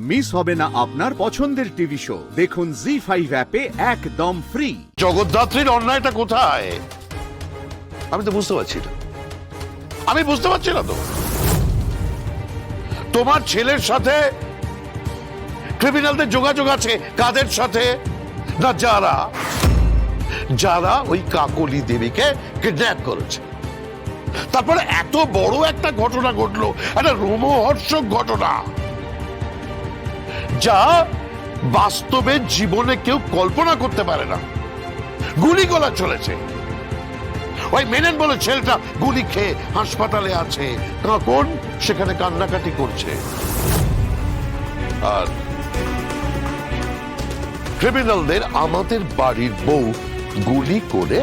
Miss হবে না আপনার পছন্দের টিভি শো। দেখুন জি5 অ্যাপে একদম ফ্রি। জগদ্ধাত্রীর অন্যায়টা কোথায় আমি তো বুঝতে পারছি না। আমি বুঝতে পারছি না তো। তোমার ছেলের সাথে ক্রিমিনালদের যোগাযোগ আছে কাদের সাথে? না যারা যারা ওই কাকলি দেবীকে কিডন্যাপ করেছে। তারপরে এত বড় একটা ঘটনা ঘটলো, একটা রোমহর্ষক ঘটনা, যা বাস্তবে জীবনে কেউ কল্পনা করতে পারে না। গুলি গোলা চলেছে। ওই মেনন বলে ছেলেটা গুলি খেয়ে হাসপাতালে আছে, কাকন সেখানে কান্নাকাটি করছে। আর ক্রিমিনালদের আমাদের বাড়ির বউ গুলি করে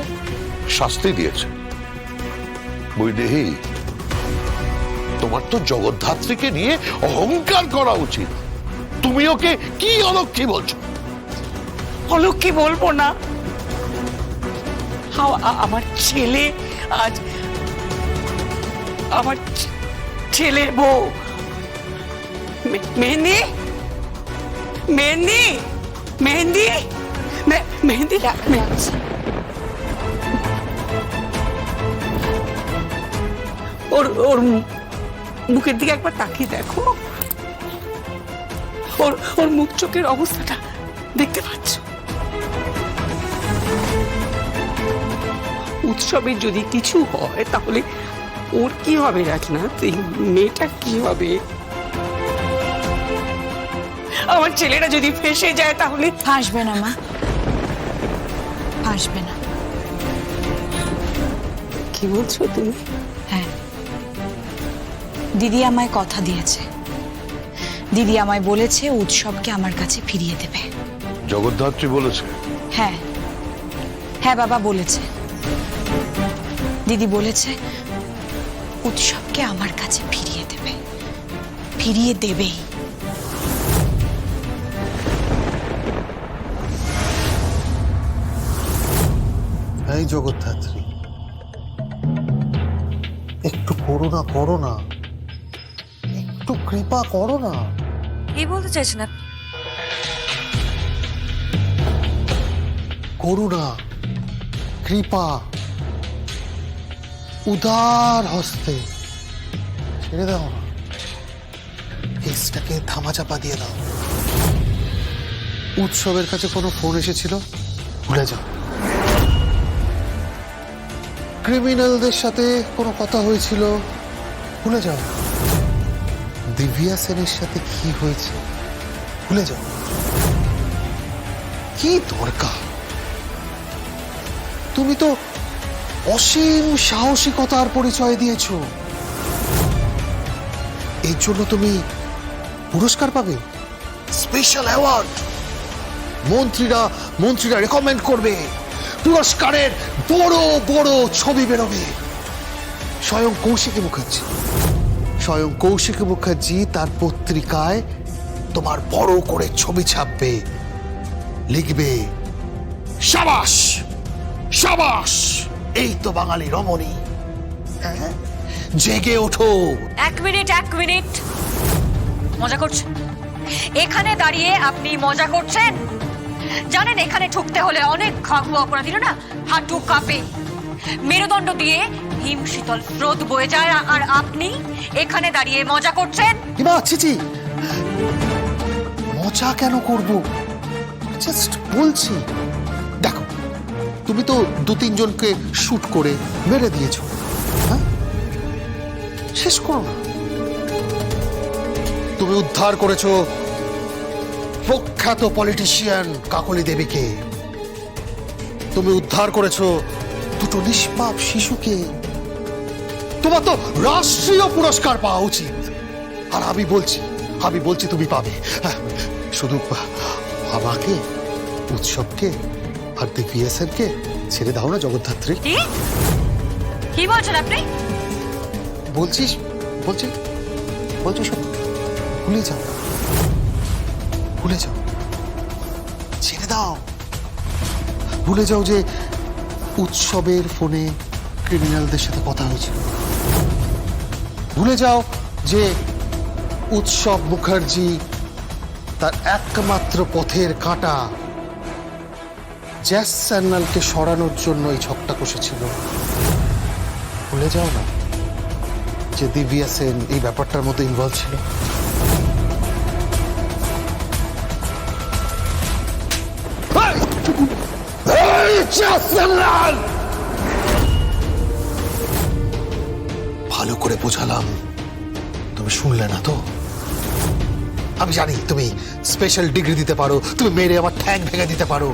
শাস্তি দিয়েছে। বুঝলি, তোমার তো জগদ্ধাত্রীকে নিয়ে অহংকার করা উচিত। তুমি ওকে কি অলক্ষী বলছো? অলক্ষী বলবো না। আমার ছেলে আজ আমার ছেলের বউ মেহেন্দি মেহেন্দি মেহেন্দি মেহেন্দি ওর ওর মুখের দিকে একবার তাকিয়ে দেখো। ওর ওর মুখ চোখের অবস্থাটা দেখতে পাচ্ছ? উৎসবে যদি কিছু হয় তাহলে ওর কি হবে রাজনাথ? এই মেয়েটা কি হবে? আমার ছেলেটা যদি ফেঁসে যায় তাহলে? ফাঁসবে না মা, ফাঁসবে না। কি বলছো তুমি? হ্যাঁ, দিদি আমায় কথা দিয়েছে। দিদি আমায় বলেছে উৎসবকে আমার কাছে ফিরিয়ে দেবে। জগদ্ধাত্রী বলেছে? হ্যাঁ হ্যাঁ বাবা বলেছে। দিদি বলেছে উৎসবকে আমার কাছে ফিরিয়ে দেবে, ফিরিয়ে দেবেই। এই জগদ্ধাত্রী, একটু করুণা করো না, একটু কৃপা করো না। কি বলতে চাইছেন আপনি? করুণা, কৃপা, উদার হস্তে ছেড়ে দাও না। কেসটাকে ধামাচাপা দিয়ে দাও। উৎসবের কাছে কোনো ফোন এসেছিল ভুলে যাও। ক্রিমিনালদের সাথে কোনো কথা হয়েছিল ভুলে যাও। দিব্যা সেনের সাথে কি হয়েছে ভুলে যাও। কি দরকার? তুমি তো অসীম সাহসিকতার পরিচয় দিয়েছো। এর জন্য তুমি পুরস্কার পাবে, স্পেশাল অ্যাওয়ার্ড। মন্ত্রীরা রেকমেন্ড করবে, পুরস্কারের বড় বড় ছবি বেরোবে। স্বয়ং কৌশিকী মুখার্জি তার পত্রিকায় তোমার বড় করে ছবি ছাপবে, লিখবে সাবাস সাবাস, এই তো বাঙালি রমণী। হ্যাঁ, জেগে ওঠো। এক মিনিট মজা করছেন? এখানে দাঁড়িয়ে আপনি মজা করছেন? জানেন এখানে ঠুকতে হলে অনেক খাগু অপরাধীরা না হাঁটু কাঁপে, মেরুদণ্ড দিয়ে হিমশীতল স্রোত বয়ে যায়, আর আপনি এখানে দাঁড়িয়ে মজা করছেন? কিবা ছিচি, মজা কেন করব? জাস্ট বলছি। দেখো, তুমি তো 2-3 জনকে শুট করে মেরে দিয়েছো। হ্যাঁ, শেষ করো না। তুমি উদ্ধার করেছো প্রখ্যাত পলিটিশিয়ান কাকলি দেবীকে। তুমি উদ্ধার করেছো 2টো নিষ্পাপ শিশুকে। তোমার তো রাষ্ট্রীয় পুরস্কার পাওয়া উচিত। আর আমি বলছি তুমি পাবে। হ্যাঁ, শুধু আমাকে, উৎসবকে আর দিব্যা সেনকে ছেড়ে দাও না জগদ্ধাত্রী। কি বলছেন আপনি? বলছি সব ভুলে যাও, ছেড়ে দাও। ভুলে যাও যে উৎসবের ফোনে ক্রিমিনালদের সাথে কথা হয়েছিল। ভুলে যাও যে উৎসব মুখার্জি তার একমাত্র পথের কাঁটা জ্যাস স্যান্নালকে সরানোর জন্য এই ছকটা কষেছিল। ভুলে যাও না যে দিব্যা সেন এই ব্যাপারটার মধ্যে ইনভলভ ছিল। ভালো করে বোঝালাম, তুমি শুনলে না তো? আমি জানি তুমি স্পেশাল ডিগ্রি দিতে পারো, তুমি মেরে আমার ঠ্যাং ভেঙে দিতে পারো,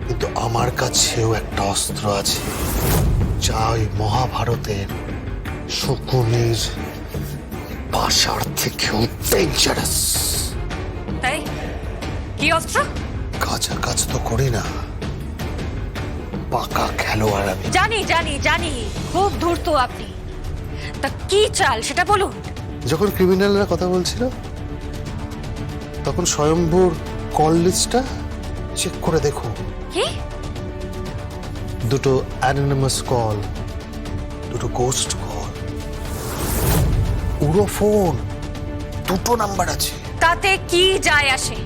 কিন্তু আমার কাছেও একটা অস্ত্র আছে যা ওই মহাভারতের শকুনির পাশার থেকেও ডেঞ্জারাস। তাই কি অস্ত্র? কাঁচা কাজ তো করি না, পাকা খেলোয়াড় আমি। জানি জানি জানি, খুব ধূর্ত আপনি। তা কি চাল সেটা বলুন। যখন ক্রিমিনালরা কথা বলছিল তখন স্বয়ম্ভুর কল লিস্টটা চেক করে দেখো। কি? দুটো অ্যানোনিমাস কল, দুটো গোস্ট কল, উড়ো ফোন, দুটো নাম্বার আছে। তাতে কি যায় আসে?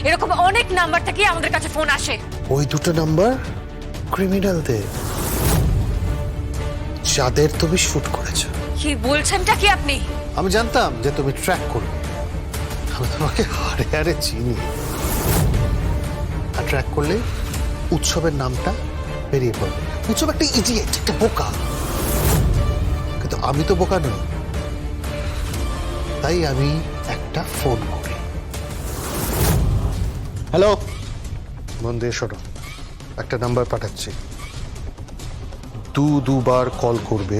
এরকম অনেক নাম্বার থেকে আমাদের কাছে ফোন আসে। ওই দুটো নাম্বার ক্রিমিনালদের, যাদের তুমি শুট করেছো। কি বলছেনটা কি আপনি? আমি জানতাম যে তুমি ট্র্যাক করবে, আমি তোমাকে হারে হারে চিনি। আর ট্র্যাক করলে উৎসবের নামটা বেরিয়ে পড়বে। উৎসব একটা ইডিয়েট, একটা বোকা, কিন্তু আমি তো বোকা নই। তাই আমি একটা ফোন করি। হ্যালো, মন দিয়ে শোনো, একটা নাম্বার পাঠাচ্ছি, দুবার কল করবে,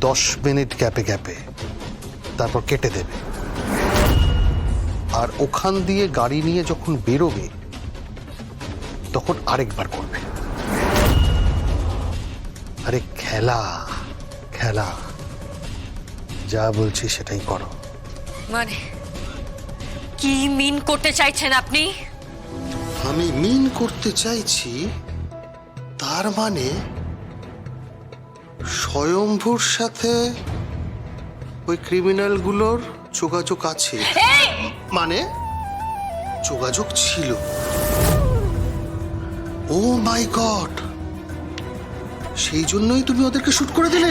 10 মিনিট গ্যাপে গ্যাপে, তারপর কেটে দেবে। আর ওখান দিয়ে গাড়ি নিয়ে যখন বেরোবে তখন আরেকবার করবে। আরে খেলা খেলা, যা বলছি সেটাই করো। মানে কি মিন করতে চাইছেন আপনি? আমি মিন করতে চাইছি, তার মানে স্বয়ম্ভুর সাথে ওই ক্রিমিনালগুলোর যোগাযোগ আছে। মানে যোগাযোগ ছিল। ও মাই গড, সেই জন্যই তুমি ওদেরকে শুট করে দিলে?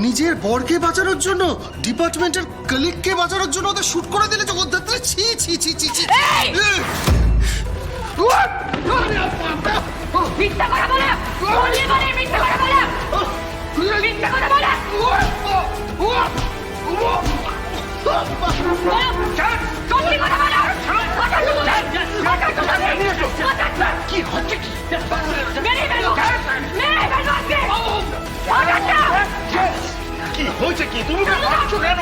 নিজের বরকে বাঁচানোর জন্য, ডিপার্টমেন্টের কলিগকে বাঁচানোর জন্য ওদের শুট করে দিলে? জগদ্ধাত্রী, ছি ছি ছি ছি ছি। মিথ্যা কথা বলে, বললে বলে মিথ্যা কথা বলে, মিথ্যা কথা বলে। কি হচ্ছে? কি হয়েছে? কি তুমি মারছো কেন?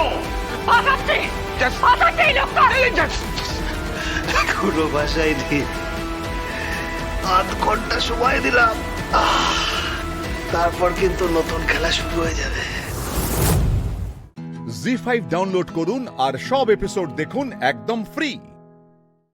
কোনো বাসায় নেই, 8 ঘন্টা সময় দিলাম, তারপর কিন্তু নতুন খেলা শুরু হয়ে যাবে। জি5 ডাউনলোড করুন আর সব এপিসোড দেখুন একদম ফ্রি।